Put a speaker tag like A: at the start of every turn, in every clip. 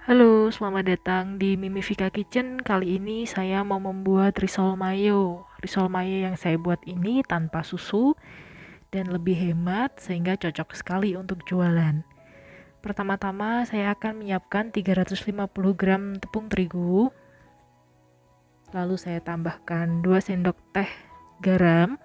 A: Halo, selamat datang di Mimi Vika Kitchen. Kali ini saya mau membuat risol mayo. Risol mayo yang saya buat ini tanpa susu dan lebih hemat sehingga cocok sekali untuk jualan. Pertama-tama saya akan menyiapkan 350 gram tepung terigu. Lalu saya tambahkan 2 sendok teh garam.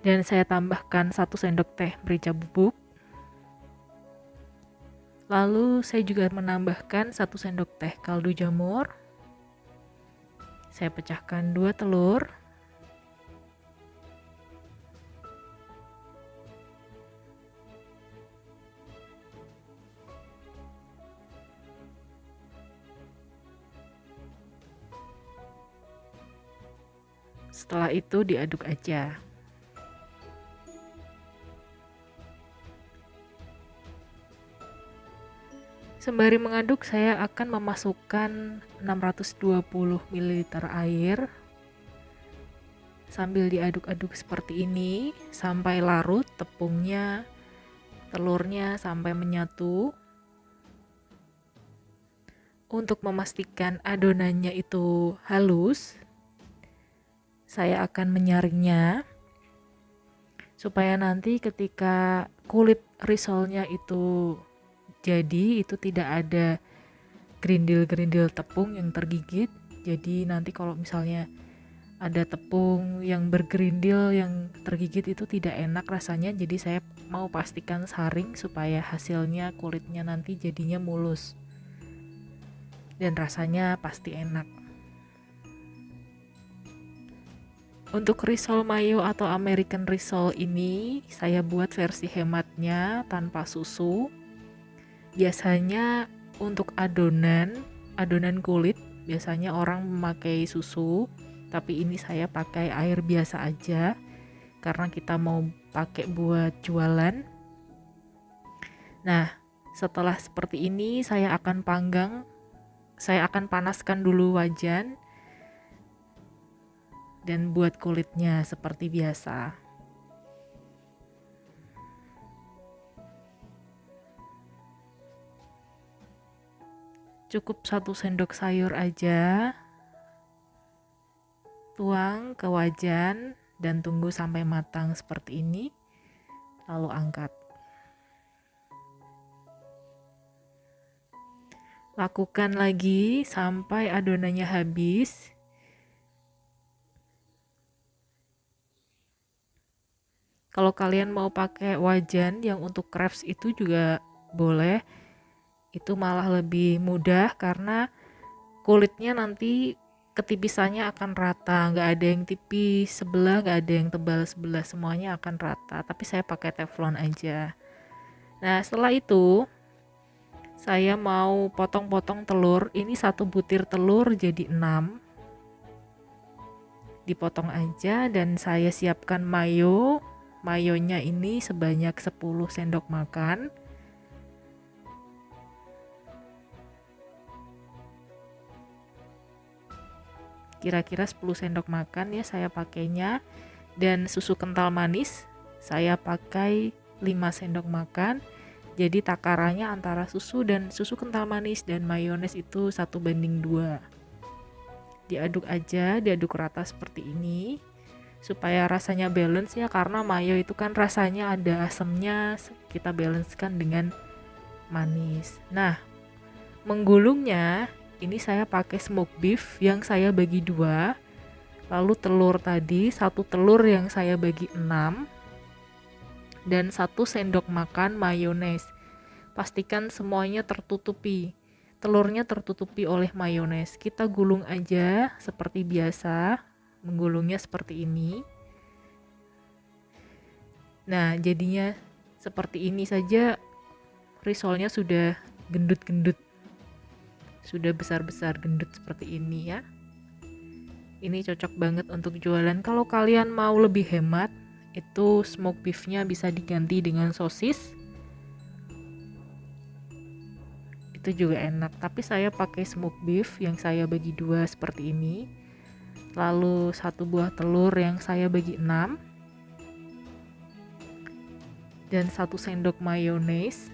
A: Dan saya tambahkan 1 sendok teh merica bubuk. Lalu saya juga menambahkan 1 sendok teh kaldu jamur. Saya pecahkan 2 telur. Setelah itu diaduk aja. Sembari mengaduk, saya akan memasukkan 620 ml air. Sambil diaduk-aduk seperti ini sampai larut tepungnya, telurnya sampai menyatu. Untuk memastikan adonannya itu halus, saya akan menyaringnya supaya nanti ketika kulit risolnya itu jadi itu tidak ada gerindil-gerindil tepung yang tergigit. Jadi nanti kalau misalnya ada tepung yang bergerindil yang tergigit itu tidak enak rasanya. Jadi saya mau pastikan saring supaya hasilnya kulitnya nanti jadinya mulus dan rasanya pasti enak. Untuk risol mayo atau American risol ini saya buat versi hematnya tanpa susu. Biasanya untuk adonan kulit biasanya orang memakai susu, tapi ini saya pakai air biasa aja karena kita mau pakai buat jualan. Nah, setelah seperti ini saya akan panaskan dulu wajan dan buat kulitnya seperti biasa. Cukup 1 sendok sayur aja. Tuang ke wajan dan tunggu sampai matang seperti ini. Lalu angkat. Lakukan lagi sampai adonannya habis. Kalau kalian mau pakai wajan yang untuk crepes itu juga boleh. Itu malah lebih mudah karena kulitnya nanti ketipisannya akan rata, nggak ada yang tipis sebelah, nggak ada yang tebal sebelah, semuanya akan rata. Tapi saya pakai teflon aja. Nah, setelah itu saya mau potong-potong telur. Ini 1 butir telur jadi 6. Dipotong aja dan saya siapkan mayo. Mayonya ini sebanyak 10 sendok makan. Kira-kira 10 sendok makan ya saya pakainya. Dan susu kental manis saya pakai 5 sendok makan. Jadi takarannya antara susu kental manis dan mayones itu 1:2. Diaduk aja, diaduk rata seperti ini supaya rasanya balance ya, karena mayo itu kan rasanya ada asamnya, kita balancekan dengan manis. Nah, menggulungnya ini saya pakai smoked beef yang saya bagi 2. Lalu telur tadi 1 telur yang saya bagi 6 dan 1 sendok makan mayones. Pastikan semuanya tertutupi. Telurnya tertutupi oleh mayones. Kita gulung aja seperti biasa. Menggulungnya seperti ini. Nah, jadinya seperti ini saja risolnya sudah gendut-gendut. Sudah besar-besar gendut seperti ini ya. Ini cocok banget untuk jualan. Kalau kalian mau lebih hemat, itu smoked beefnya bisa diganti dengan sosis. Itu juga enak, tapi saya pakai smoked beef yang saya bagi 2 seperti ini. Lalu 1 buah telur yang saya bagi 6. dan 1 sendok mayones.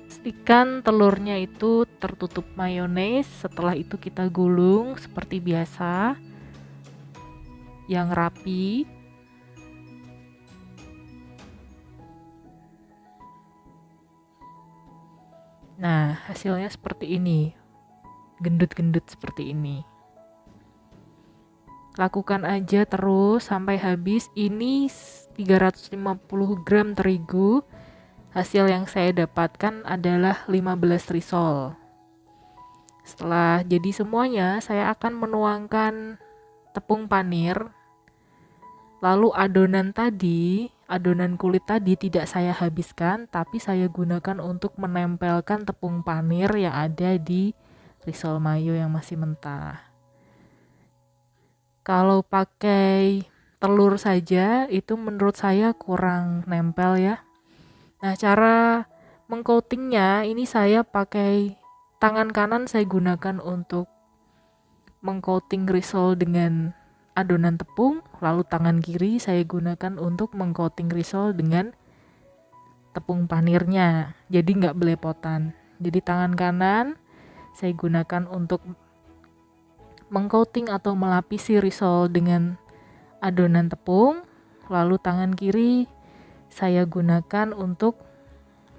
A: Pastikan telurnya itu tertutup mayones. Setelah itu kita gulung seperti biasa, yang rapi. Nah, hasilnya seperti ini, gendut-gendut seperti ini. Lakukan aja terus sampai habis. Ini 350 gram terigu. Hasil yang saya dapatkan adalah 15 risol. Setelah jadi semuanya, saya akan menuangkan tepung panir. Lalu adonan kulit tadi tidak saya habiskan, tapi saya gunakan untuk menempelkan tepung panir yang ada di risol mayo yang masih mentah. Kalau pakai telur saja itu menurut saya kurang nempel ya. Nah, cara mengcoatingnya ini saya pakai tangan kanan, saya gunakan untuk mengcoating risol dengan adonan tepung, lalu tangan kiri saya gunakan untuk mengcoating risol dengan tepung panirnya, jadi nggak belepotan. Jadi tangan kanan saya gunakan untuk mengcoating atau melapisi risol dengan adonan tepung, lalu tangan kiri saya gunakan untuk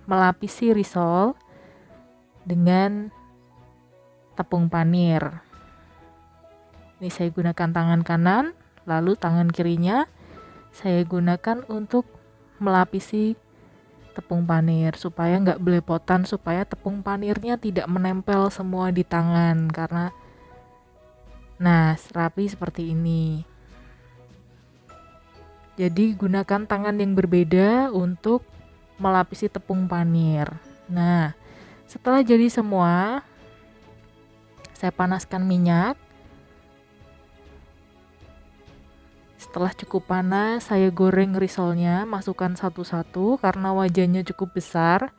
A: melapisi risol dengan tepung panir. Ini saya gunakan tangan kanan, lalu tangan kirinya saya gunakan untuk melapisi tepung panir supaya nggak belepotan, supaya tepung panirnya tidak menempel semua di tangan, karena rapi seperti ini. Jadi gunakan tangan yang berbeda untuk melapisi tepung panir. Nah, setelah jadi semua, saya panaskan minyak. Setelah cukup panas, saya goreng risolnya, masukkan satu-satu karena wajannya cukup besar.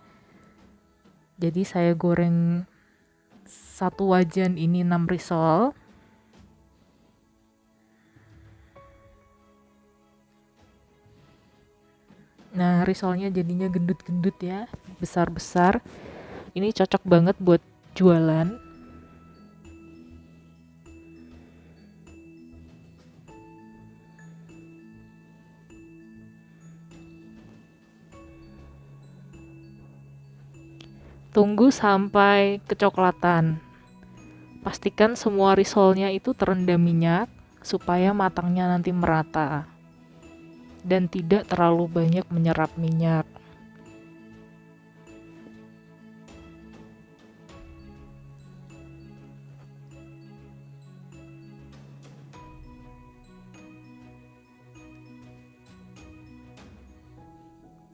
A: Jadi saya goreng satu wajan ini 6 risol. Nah, risolnya jadinya gendut-gendut ya, besar-besar. Ini cocok banget buat jualan. Tunggu sampai kecoklatan. Pastikan semua risolnya itu terendam minyak supaya matangnya nanti merata dan tidak terlalu banyak menyerap minyak.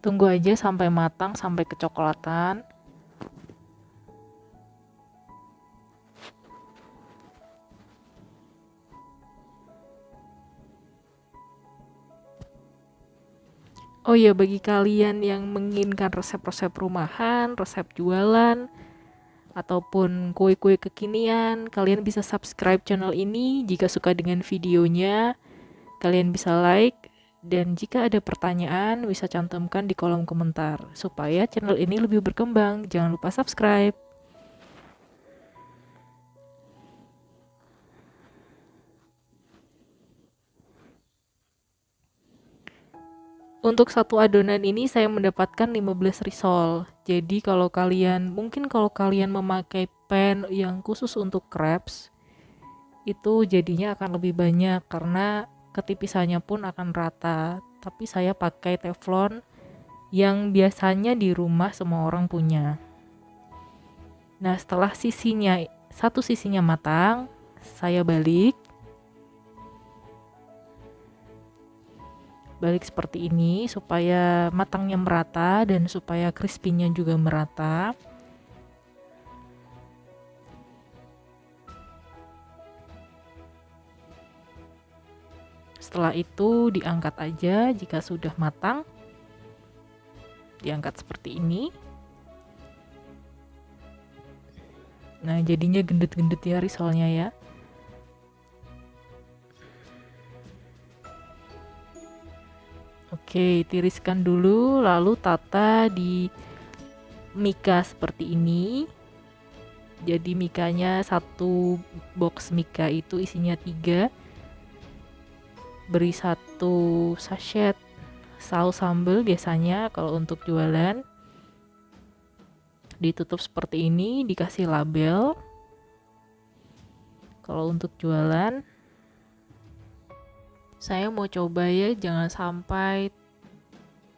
A: Tunggu aja sampai matang, sampai kecoklatan. Oh ya, bagi kalian yang menginginkan resep-resep rumahan, resep jualan, ataupun kue-kue kekinian, kalian bisa subscribe channel ini. Jika suka dengan videonya, kalian bisa like. Dan jika ada pertanyaan, bisa cantumkan di kolom komentar, supaya channel ini lebih berkembang. Jangan lupa subscribe. Untuk satu adonan ini saya mendapatkan 15 risol. Jadi kalau kalian memakai pan yang khusus untuk crepes, itu jadinya akan lebih banyak karena ketipisannya pun akan rata. Tapi saya pakai teflon yang biasanya di rumah semua orang punya. Nah, setelah satu sisinya matang, saya balik seperti ini supaya matangnya merata dan supaya crispy-nya juga merata. Setelah itu diangkat aja jika sudah matang. Diangkat seperti ini. Nah, jadinya gendut-gendut ya risolnya ya. Oke. Oke, tiriskan dulu lalu tata di mika seperti ini. Jadi mikanya, satu box mika itu isinya 3. Beri 1 sachet saus sambal biasanya kalau untuk jualan. Ditutup seperti ini, dikasih label. Kalau untuk jualan, saya mau coba ya, jangan sampai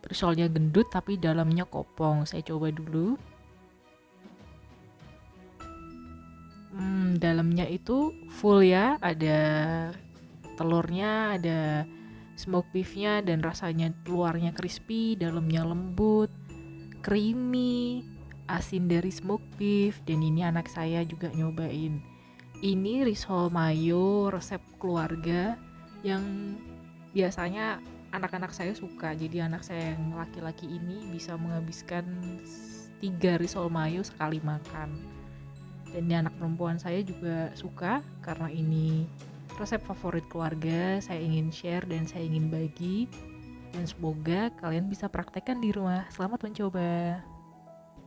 A: risolnya gendut tapi dalamnya kopong. Saya coba dulu. Dalamnya itu full ya, ada telurnya, ada smoke beefnya, dan rasanya luarnya crispy, dalamnya lembut, creamy, asin dari smoke beef. Dan ini anak saya juga nyobain. Ini risol mayo resep keluarga yang biasanya anak-anak saya suka. Jadi anak saya yang laki-laki ini bisa menghabiskan 3 risol mayo sekali makan. Dan anak perempuan saya juga suka karena ini resep favorit keluarga. Saya ingin share dan saya ingin bagi, dan semoga kalian bisa praktekkan di rumah. Selamat mencoba.